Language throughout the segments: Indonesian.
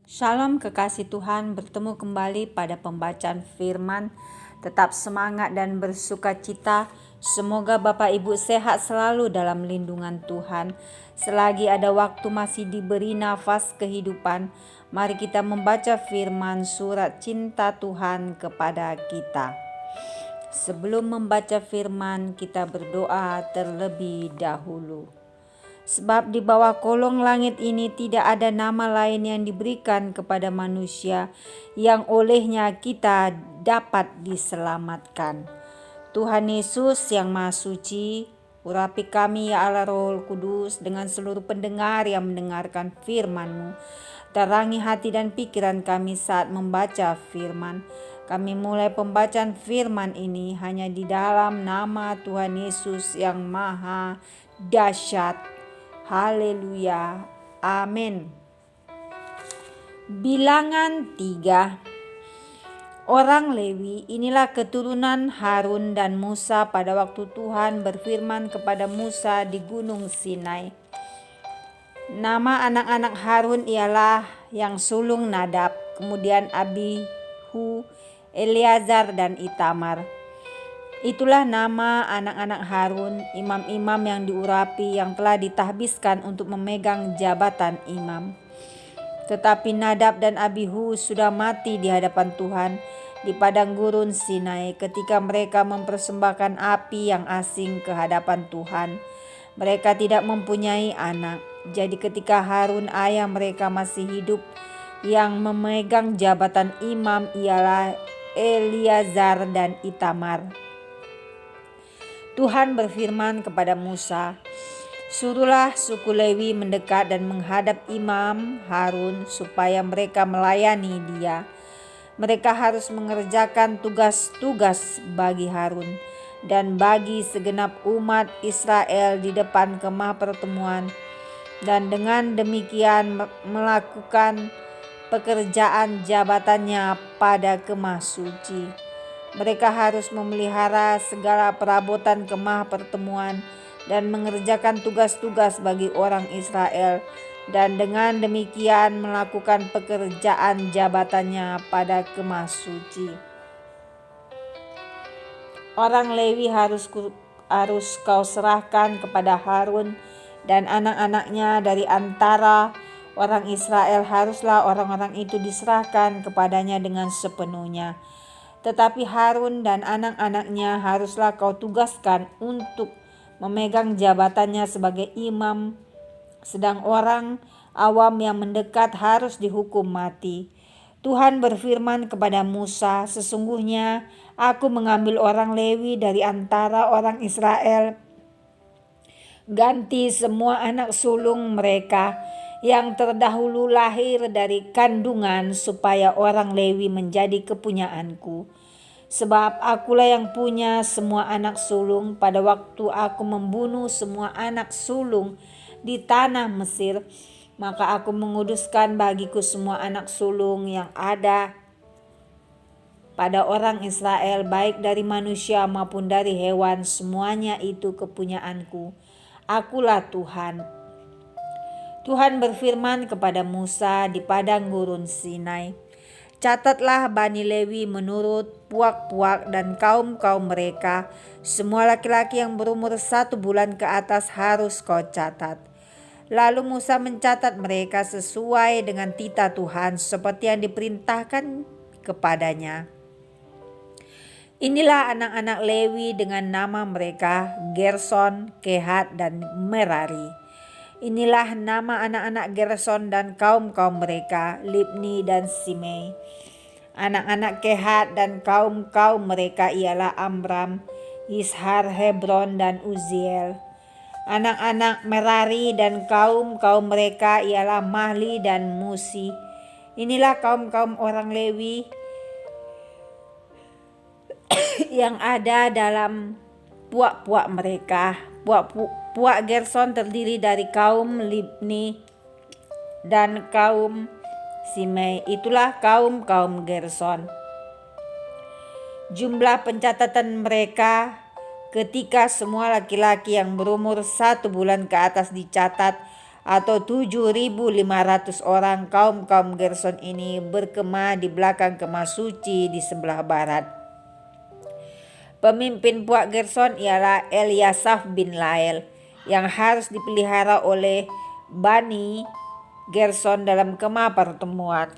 Shalom kekasih Tuhan, bertemu kembali pada pembacaan firman. Tetap semangat dan bersuka cita. Semoga Bapak Ibu sehat selalu dalam lindungan Tuhan. Selagi ada waktu masih diberi nafas kehidupan, mari kita membaca firman surat cinta Tuhan kepada kita. Sebelum membaca firman, kita berdoa terlebih dahulu. Sebab di bawah kolong langit ini tidak ada nama lain yang diberikan kepada manusia yang olehnya kita dapat diselamatkan. Tuhan Yesus yang Maha Suci, urapi kami ya Allah Roh Kudus dengan seluruh pendengar yang mendengarkan firman-Mu. Terangi hati dan pikiran kami saat membaca firman. Kami mulai pembacaan firman ini hanya di dalam nama Tuhan Yesus yang Maha Dahsyat. Haleluya. Amin. Bilangan 3. Orang Lewi, inilah keturunan Harun dan Musa pada waktu Tuhan berfirman kepada Musa di Gunung Sinai. Nama anak-anak Harun ialah yang sulung Nadab, kemudian Abihu, Eleazar dan Itamar. Itulah nama anak-anak Harun, imam-imam yang diurapi yang telah ditahbiskan untuk memegang jabatan imam. Tetapi Nadab dan Abihu sudah mati di hadapan Tuhan di padang gurun Sinai ketika mereka mempersembahkan api yang asing ke hadapan Tuhan. Mereka tidak mempunyai anak. Jadi ketika Harun ayah mereka masih hidup, yang memegang jabatan imam ialah Eleazar dan Itamar. Tuhan berfirman kepada Musa, "Suruhlah suku Lewi mendekat dan menghadap imam Harun supaya mereka melayani dia. Mereka harus mengerjakan tugas-tugas bagi Harun dan bagi segenap umat Israel di depan kemah pertemuan, dan dengan demikian melakukan pekerjaan jabatannya pada kemah suci. Mereka harus memelihara segala perabotan kemah pertemuan dan mengerjakan tugas-tugas bagi orang Israel, dan dengan demikian melakukan pekerjaan jabatannya pada kemah suci. Orang Lewi harus kau serahkan kepada Harun dan anak-anaknya dari antara orang Israel. Haruslah orang-orang itu diserahkan kepadanya dengan sepenuhnya. Tetapi Harun dan anak-anaknya haruslah kau tugaskan untuk memegang jabatannya sebagai imam, sedang orang awam yang mendekat harus dihukum mati. Tuhan berfirman kepada Musa, "Sesungguhnya aku mengambil orang Lewi dari antara orang Israel, ganti semua anak sulung mereka yang terdahulu lahir dari kandungan, supaya orang Lewi menjadi kepunyaanku. Sebab akulah yang punya semua anak sulung pada waktu aku membunuh semua anak sulung di tanah Mesir. Maka aku menguduskan bagiku semua anak sulung yang ada pada orang Israel, baik dari manusia maupun dari hewan, semuanya itu kepunyaanku. Akulah Tuhan." Tuhan berfirman kepada Musa di padang gurun Sinai, "Catatlah Bani Lewi menurut puak-puak dan kaum-kaum mereka. Semua laki-laki yang berumur 1 bulan ke atas harus kau catat." Lalu Musa mencatat mereka sesuai dengan titah Tuhan seperti yang diperintahkan kepadanya. Inilah anak-anak Lewi dengan nama mereka, Gerson, Kehat, dan Merari. Inilah nama anak-anak Gerson dan kaum-kaum mereka, Libni dan Simei. Anak-anak Kehat dan kaum-kaum mereka ialah Amram, Ishar, Hebron, dan Uziel. Anak-anak Merari dan kaum-kaum mereka ialah Mahli dan Musi. Inilah kaum-kaum orang Lewi yang ada dalam puak-puak mereka. Puak Gerson terdiri dari kaum Libni dan kaum Simei. Itulah kaum-kaum Gerson. Jumlah pencatatan mereka ketika semua laki-laki yang berumur 1 bulan ke atas dicatat atau 7.500 orang. Kaum Gerson ini berkemah di belakang kemah suci di sebelah barat. Pemimpin puak Gerson ialah Eliasaf bin Lael yang harus dipelihara oleh Bani Gerson dalam kemah pertemuan.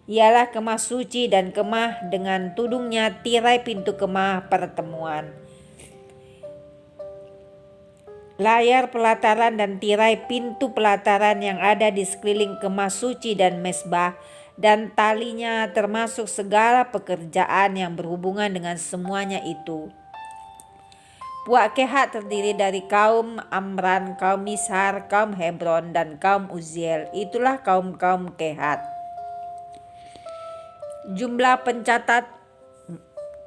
Ialah kemah suci dan kemah dengan tudungnya tirai pintu kemah pertemuan. Layar pelataran dan tirai pintu pelataran yang ada di sekeliling kemah suci dan mesbah dan talinya termasuk segala pekerjaan yang berhubungan dengan semuanya itu. Puak Kehat terdiri dari kaum Amran, kaum Mishar, kaum Hebron, dan kaum Uziel. Itulah kaum Kehat. Jumlah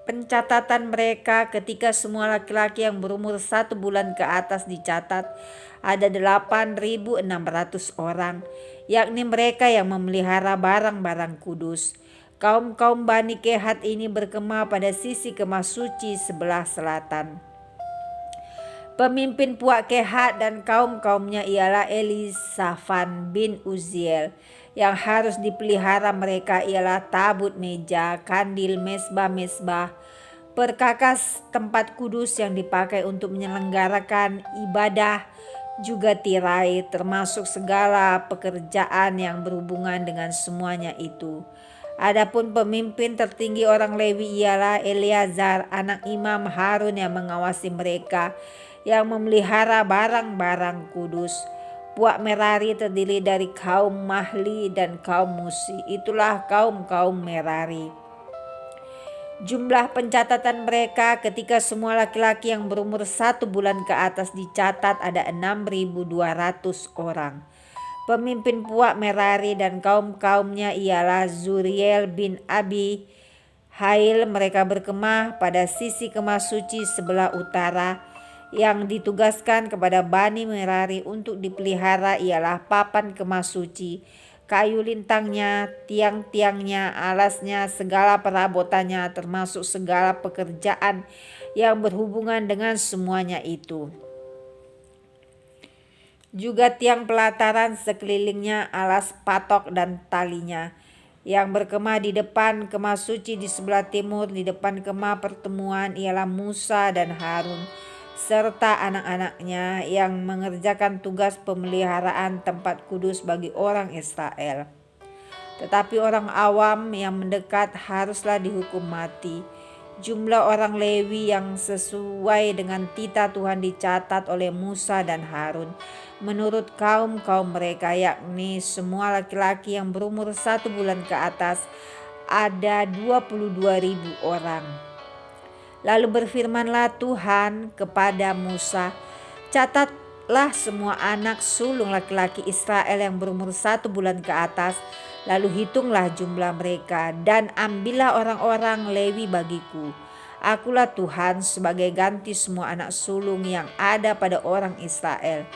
pencatatan mereka ketika semua laki-laki yang berumur 1 bulan ke atas dicatat ada 8.600 orang, yakni mereka yang memelihara barang-barang kudus. Kaum Bani Kehat ini berkemah pada sisi kemah suci sebelah selatan. Pemimpin puak Kehat dan kaumnya ialah Elisafan bin Uziel. Yang harus dipelihara mereka ialah tabut meja, kandil, mesbah, perkakas tempat kudus yang dipakai untuk menyelenggarakan ibadah, juga tirai, termasuk segala pekerjaan yang berhubungan dengan semuanya itu. Adapun pemimpin tertinggi orang Lewi ialah Eleazar, anak Imam Harun yang mengawasi mereka, yang memelihara barang-barang kudus. Puak Merari terdiri dari kaum Mahli dan kaum Musi. Itulah kaum Merari. Jumlah pencatatan mereka ketika semua laki-laki yang berumur 1 bulan ke atas dicatat ada 6.200 orang. Pemimpin puak Merari dan kaumnya ialah Zuriel bin Abi Hail. Mereka berkemah pada sisi kemah suci sebelah utara. Yang ditugaskan kepada Bani Merari untuk dipelihara ialah papan kemah suci, kayu lintangnya, tiang-tiangnya, alasnya, segala perabotannya, termasuk segala pekerjaan yang berhubungan dengan semuanya itu. Juga tiang pelataran sekelilingnya, alas patok dan talinya. Yang berkemah di depan kemah suci di sebelah timur, di depan kemah pertemuan ialah Musa dan Harun, serta anak-anaknya yang mengerjakan tugas pemeliharaan tempat kudus bagi orang Israel. Tetapi orang awam yang mendekat haruslah dihukum mati. Jumlah orang Lewi yang sesuai dengan titah Tuhan dicatat oleh Musa dan Harun menurut kaum mereka, yakni semua laki-laki yang berumur 1 bulan ke atas ada 22.000 orang. Lalu berfirmanlah Tuhan kepada Musa, catatlah semua anak sulung laki-laki Israel yang berumur 1 bulan ke atas, lalu hitunglah jumlah mereka, dan ambillah orang-orang Lewi bagiku. Akulah Tuhan sebagai ganti semua anak sulung yang ada pada orang Israel.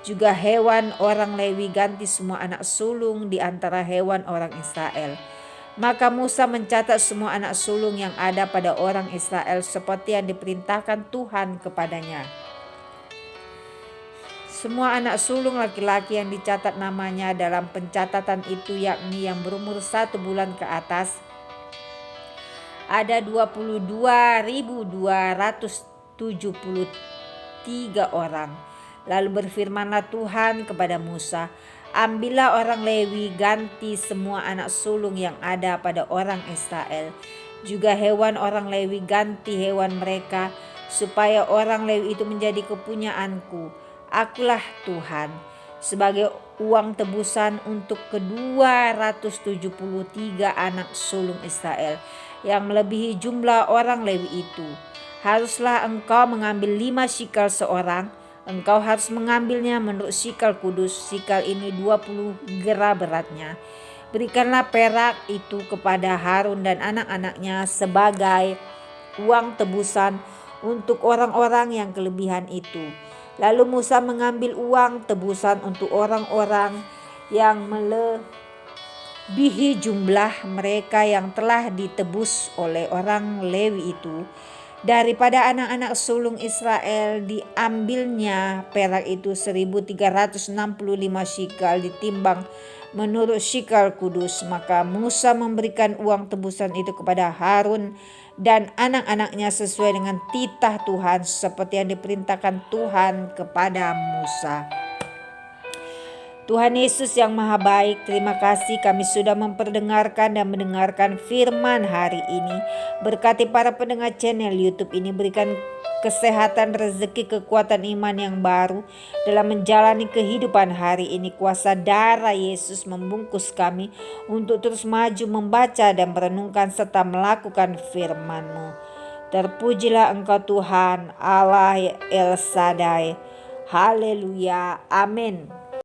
Juga hewan orang Lewi ganti semua anak sulung di antara hewan orang Israel. Maka Musa mencatat semua anak sulung yang ada pada orang Israel seperti yang diperintahkan Tuhan kepadanya. Semua anak sulung laki-laki yang dicatat namanya dalam pencatatan itu, yakni yang berumur 1 bulan ke atas, ada 22.273 orang. Lalu berfirmanlah Tuhan kepada Musa, ambillah orang Lewi ganti semua anak sulung yang ada pada orang Israel. Juga hewan orang Lewi ganti hewan mereka, supaya orang Lewi itu menjadi kepunyaanku. Akulah Tuhan. Sebagai uang tebusan untuk ke-273 anak sulung Israel yang melebihi jumlah orang Lewi itu, haruslah engkau mengambil 5 shikal seorang. Engkau harus mengambilnya menurut shikal kudus. Shikal ini 20 gera beratnya. Berikanlah perak itu kepada Harun dan anak-anaknya sebagai uang tebusan untuk orang-orang yang kelebihan itu. Lalu Musa mengambil uang tebusan untuk orang-orang yang melebihi jumlah mereka yang telah ditebus oleh orang Lewi itu, Daripada anak-anak sulung Israel diambilnya perak itu 1365 shikal ditimbang menurut shikal kudus. Maka Musa memberikan uang tebusan itu kepada Harun dan anak-anaknya sesuai dengan titah Tuhan seperti yang diperintahkan Tuhan kepada Musa. Tuhan Yesus yang Maha Baik, terima kasih kami sudah memperdengarkan dan mendengarkan firman hari ini. Berkati para pendengar channel YouTube ini, berikan kesehatan, rezeki, kekuatan iman yang baru dalam menjalani kehidupan hari ini. Kuasa darah Yesus membungkus kami untuk terus maju membaca dan merenungkan serta melakukan firman-Mu. Terpujilah Engkau Tuhan Allah El Shaddai. Haleluya. Amin.